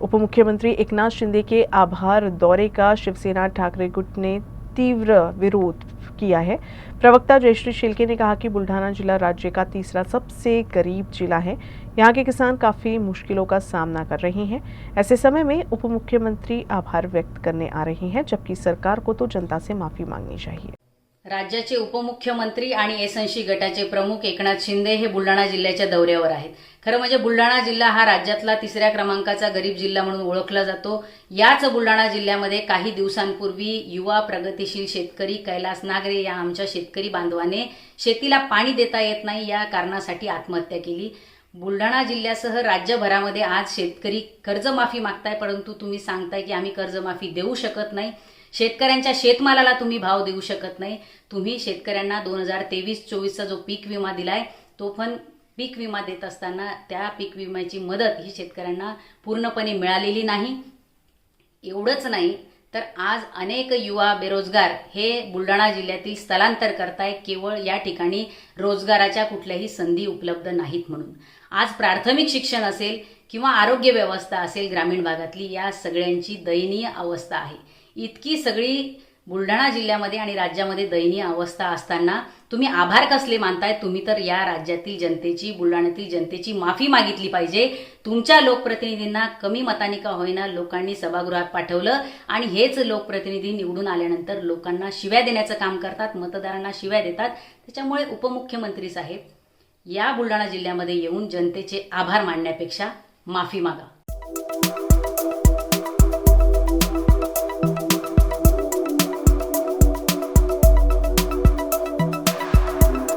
उपमुख्यमंत्री एकनाथ शिंदे के आभार दौरे का शिवसेना ठाकरे गुट ने तीव्र विरोध किया है। प्रवक्ता जयश्री शेलके ने कहा कि बुल्ढाना जिला राज्य का तीसरा सबसे गरीब जिला है। यहाँ के किसान काफी मुश्किलों का सामना कर रहे हैं। ऐसे समय में उपमुख्यमंत्री आभार व्यक्त करने आ रहे हैं, जबकि सरकार को तो जनता से माफी मांगनी चाहिए। राज्याचे उपमुख्यमंत्री आणि एसएनसी गटाचे प्रमुख एकनाथ शिंदे हे बुलढाणा जिल्ह्याच्या दौऱ्यावर आहेत। खरं म्हणजे बुलढाणा जिल्हा हा राज्यातला तिसऱ्या क्रमांकाचा गरीब जिल्हा म्हणून ओळखला जातो। याच बुलढाणा जिल्ह्यामध्ये काही दिवसांपूर्वी युवा प्रगतिशील शेतकरी कैलास नागरे या आमच्या शेतकरी बांधवाने शेतीला पाणी देता येत नाही या कारणासाठी आत्महत्या केली। बुलढाणा जिल्ह्यासह राज्यभरामध्ये आज शेतकरी कर्जमाफी मागताय, परंतु तुम्ही सांगताय की आम्ही कर्जमाफी देऊ शकत नाही। शेतकऱ्यांच्या शेतमालाला तुम्ही भाव देऊ शकत नाही। तुम्ही शेतकऱ्यांना 2023-24 चा जो पीक विमा दिलाय तो पण पीक विमा देत असताना त्या पीक विम्याची मदत ही शेतकऱ्यांना पूर्णपणे मिळालेली नाही। एवढंच नाही तर आज अनेक युवा बेरोजगार हे बुलढाणा जिल्ह्यातील स्थलांतर करताय, केवळ या ठिकाणी रोजगाराच्या कुठल्याही संधी उपलब्ध नाहीत म्हणून। आज प्राथमिक शिक्षण असेल किंवा आरोग्य व्यवस्था असेल ग्रामीण भागातली, या सगळ्यांची दयनीय अवस्था आहे। इतकी सगळी बुलढाणा जिल्ह्यामध्ये आणि राज्यामध्ये दयनीय अवस्था असताना तुम्ही आभार कसले मानताय? तुम्ही तर या राज्यातील जनतेची, बुलढाण्यातील जनतेची माफी मागितली पाहिजे। तुमच्या लोकप्रतिनिधींना कमी मतांनी का होईना लोकांनी सभागृहात पाठवलं आणि हेच लोकप्रतिनिधी निवडून आल्यानंतर लोकांना शिव्या देण्याचं काम करतात, मतदारांना शिव्या देतात। त्याच्यामुळे उपमुख्यमंत्री साहेब या बुलढाणा जिल्ह्यामध्ये येऊन जनतेचे आभार मानण्यापेक्षा माफी मागा।